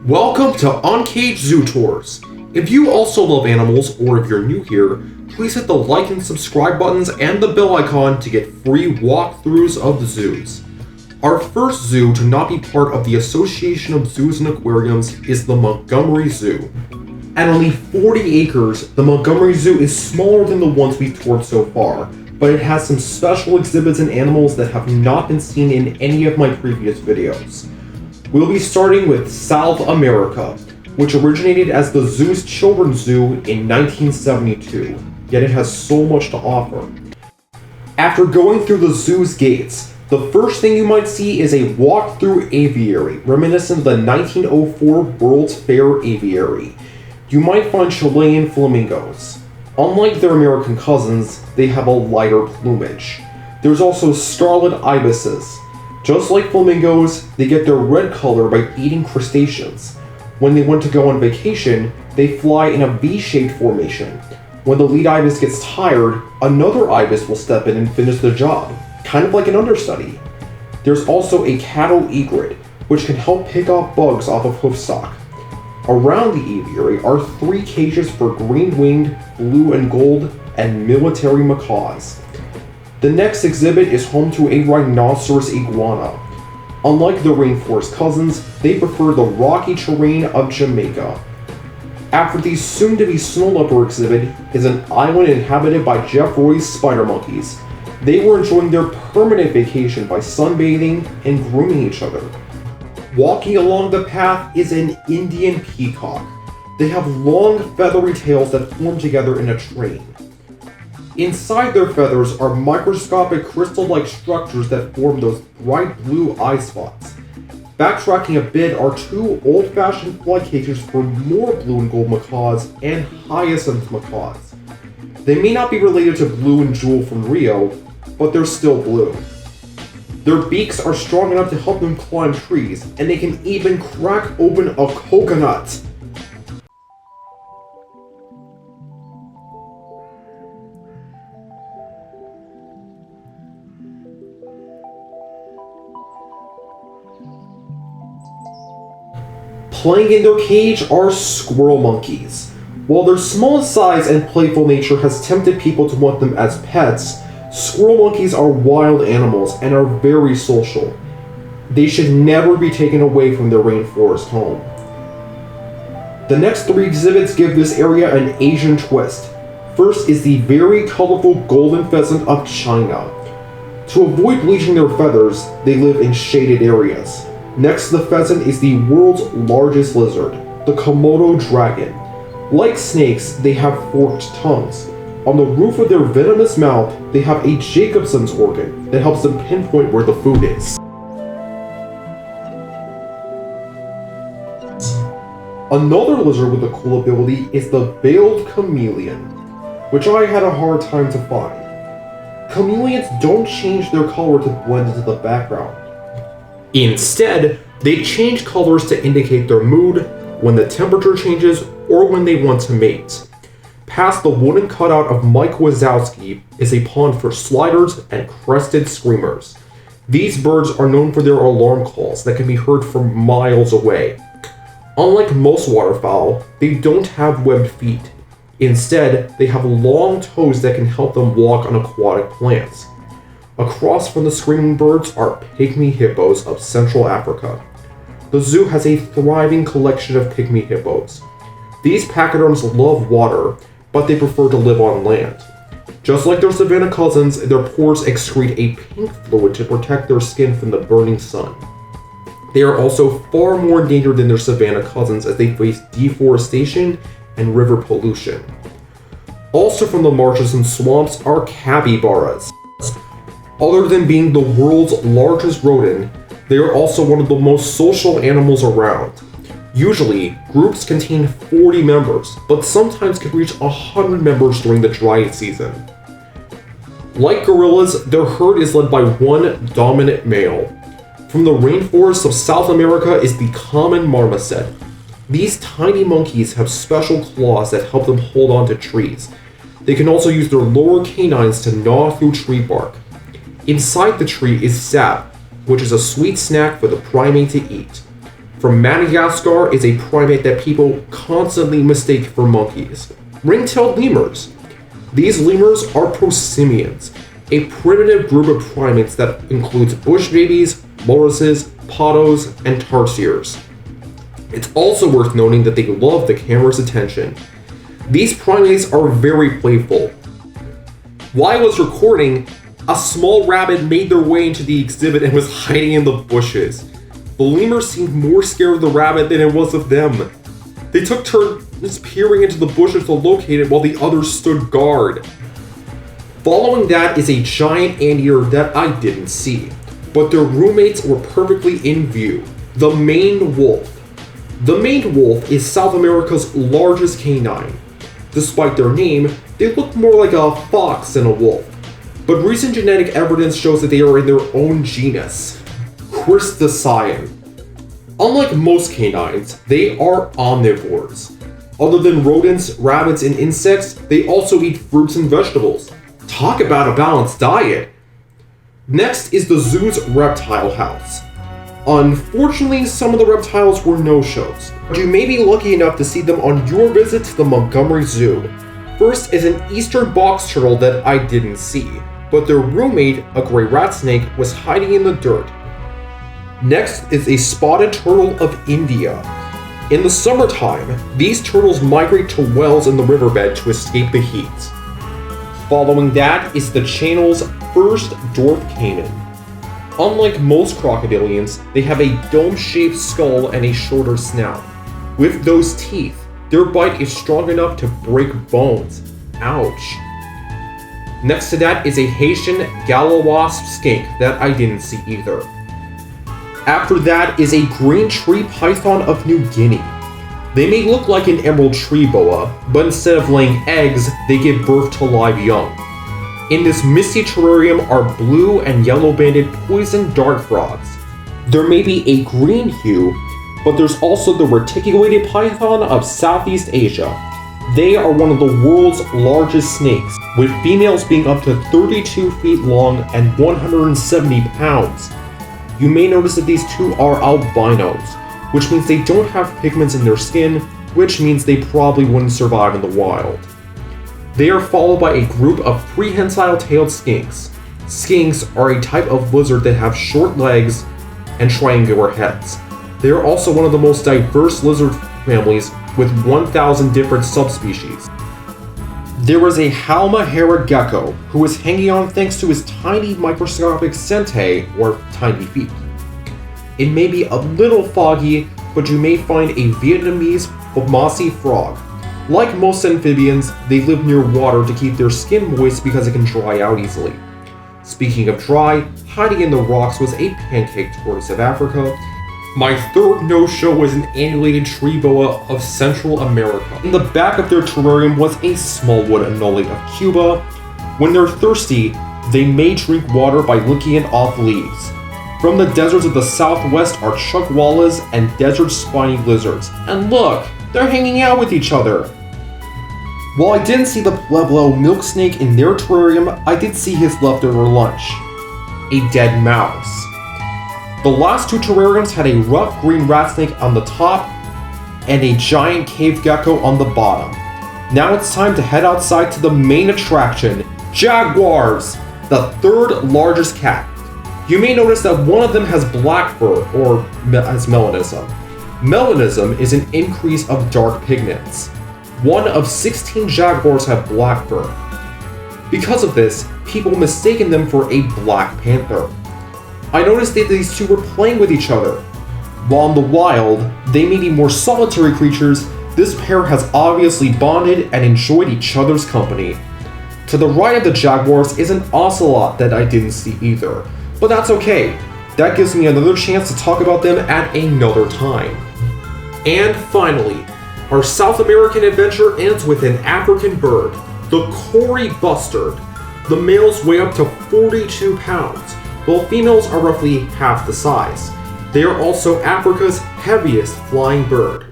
Welcome to Uncaged Zoo Tours. If you also love animals, or if you're new here, please hit the like and subscribe buttons and the bell icon to get free walkthroughs of the zoos. Our first zoo to not be part of the Association of Zoos and Aquariums is the Montgomery Zoo. At only 40 acres, the Montgomery Zoo is smaller than the ones we've toured so far, but it has some special exhibits and animals that have not been seen in any of my previous videos. We'll be starting with South America, which originated as the zoo's children's zoo in 1972, yet it has so much to offer. After going through the zoo's gates, the first thing you might see is a walk-through aviary, reminiscent of the 1904 World's Fair Aviary. You might find Chilean flamingos. Unlike their American cousins, they have a lighter plumage. There's also scarlet ibises. Just like flamingos, they get their red color by eating crustaceans. When they want to go on vacation, they fly in a V-shaped formation. When the lead ibis gets tired, another ibis will step in and finish the job, kind of like an understudy. There's also a cattle egret, which can help pick off bugs off of hoofstock. Around the aviary are 3 cages for green-winged, blue and gold, and military macaws. The next exhibit is home to a rhinoceros iguana. Unlike the rainforest cousins, they prefer the rocky terrain of Jamaica. After the soon-to-be snow leopard exhibit is an island inhabited by Jeff Roy's spider monkeys. They were enjoying their permanent vacation by sunbathing and grooming each other. Walking along the path is an Indian peacock. They have long feathery tails that form together in a train. Inside their feathers are microscopic crystal-like structures that form those bright blue eye spots. Backtracking a bit are 2 old-fashioned flight cages for more blue and gold macaws and hyacinth macaws. They may not be related to Blue and Jewel from Rio, but they're still blue. Their beaks are strong enough to help them climb trees, and they can even crack open a coconut. Playing in their cage are squirrel monkeys. While their small size and playful nature has tempted people to want them as pets, squirrel monkeys are wild animals and are very social. They should never be taken away from their rainforest home. The next 3 exhibits give this area an Asian twist. First is the very colorful golden pheasant of China. To avoid bleaching their feathers, they live in shaded areas. Next to the pheasant is the world's largest lizard, the Komodo dragon. Like snakes, they have forked tongues. On the roof of their venomous mouth, they have a Jacobson's organ that helps them pinpoint where the food is. Another lizard with a cool ability is the veiled chameleon, which I had a hard time to find. Chameleons don't change their color to blend into the background. Instead, they change colors to indicate their mood, when the temperature changes, or when they want to mate. Past the wooden cutout of Mike Wazowski is a pond for sliders and crested screamers. These birds are known for their alarm calls that can be heard from miles away. Unlike most waterfowl, they don't have webbed feet. Instead, they have long toes that can help them walk on aquatic plants. Across from the screaming birds are pygmy hippos of Central Africa. The zoo has a thriving collection of pygmy hippos. These pachyderms love water, but they prefer to live on land. Just like their savanna cousins, their pores excrete a pink fluid to protect their skin from the burning sun. They are also far more endangered than their savanna cousins as they face deforestation and river pollution. Also from the marshes and swamps are capybaras. Other than being the world's largest rodent, they are also one of the most social animals around. Usually, groups contain 40 members, but sometimes can reach 100 members during the dry season. Like gorillas, their herd is led by one dominant male. From the rainforests of South America is the common marmoset. These tiny monkeys have special claws that help them hold on to trees. They can also use their lower canines to gnaw through tree bark. Inside the tree is sap, which is a sweet snack for the primate to eat. from Madagascar is a primate that people constantly mistake for monkeys. Ring-tailed lemurs. These lemurs are prosimians, a primitive group of primates that includes bush babies, lorises, podos, and tarsiers. It's also worth noting that they love the camera's attention. These primates are very playful. While I was recording, a small rabbit made their way into the exhibit and was hiding in the bushes. The lemur seemed more scared of the rabbit than it was of them. They took turns peering into the bushes to locate it while the others stood guard. Following that is a giant anteater that I didn't see, but their roommates were perfectly in view, the maned wolf. The maned wolf is South America's largest canine. Despite their name, they look more like a fox than a wolf, but recent genetic evidence shows that they are in their own genus, Cristacine. Unlike most canines, they are omnivores. Other than rodents, rabbits, and insects, they also eat fruits and vegetables. Talk about a balanced diet! Next is the zoo's reptile house. Unfortunately, some of the reptiles were no-shows, but you may be lucky enough to see them on your visit to the Montgomery Zoo. First is an eastern box turtle that I didn't see, but their roommate, a gray rat snake, was hiding in the dirt. Next is a spotted turtle of India. In the summertime, these turtles migrate to wells in the riverbed to escape the heat. Following that is the channel's first dwarf caiman. Unlike most crocodilians, they have a dome-shaped skull and a shorter snout. With those teeth, their bite is strong enough to break bones. Ouch. Next to that is a Haitian gallowasp skink that I didn't see either. After that is a green tree python of New Guinea. They may look like an emerald tree boa, but instead of laying eggs, they give birth to live young. In this misty terrarium are blue and yellow banded poison dart frogs. There may be a green hue, but there's also the reticulated python of Southeast Asia. They are one of the world's largest snakes, with females being up to 32 feet long and 170 pounds. You may notice that these two are albinos, which means they don't have pigments in their skin, which means they probably wouldn't survive in the wild. They are followed by a group of prehensile-tailed skinks. Skinks are a type of lizard that have short legs and triangular heads. They are also one of the most diverse lizard families with 1,000 different subspecies. There was a Halmahera gecko who was hanging on thanks to his tiny microscopic sentae, or tiny feet. It may be a little foggy, but you may find a Vietnamese mossy frog. Like most amphibians, they live near water to keep their skin moist because it can dry out easily. Speaking of dry, hiding in the rocks was a pancake tortoise of Africa. My third no-show was an annulated tree boa of Central America. In the back of their terrarium was a smallwood anole of Cuba. When they're thirsty, they may drink water by licking it off leaves. From the deserts of the southwest are chuckwallas and desert spiny lizards. And look, they're hanging out with each other. While I didn't see the Pueblo milk snake in their terrarium, I did see his leftover lunch. A dead mouse. The last two terrariums had a rough green rat snake on the top and a giant cave gecko on the bottom. Now it's time to head outside to the main attraction, jaguars, the third largest cat. You may notice that one of them has black fur, or has melanism. Melanism is an increase of dark pigments. One of 16 jaguars have black fur. Because of this, people mistaken them for a black panther. I noticed that these two were playing with each other. While in the wild, they may be more solitary creatures, this pair has obviously bonded and enjoyed each other's company. To the right of the jaguars is an ocelot that I didn't see either, but that's okay. That gives me another chance to talk about them at another time. And finally, our South American adventure ends with an African bird, the Cory bustard. The males weigh up to 42 pounds, while females are roughly half the size. They are also Africa's heaviest flying bird.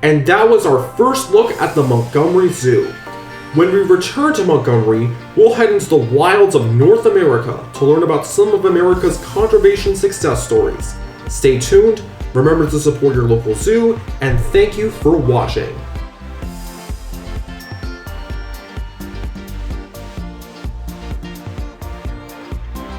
And that was our first look at the Montgomery Zoo. When we return to Montgomery, we'll head into the wilds of North America to learn about some of America's conservation success stories. Stay tuned, Remember to support your local zoo, and thank you for watching.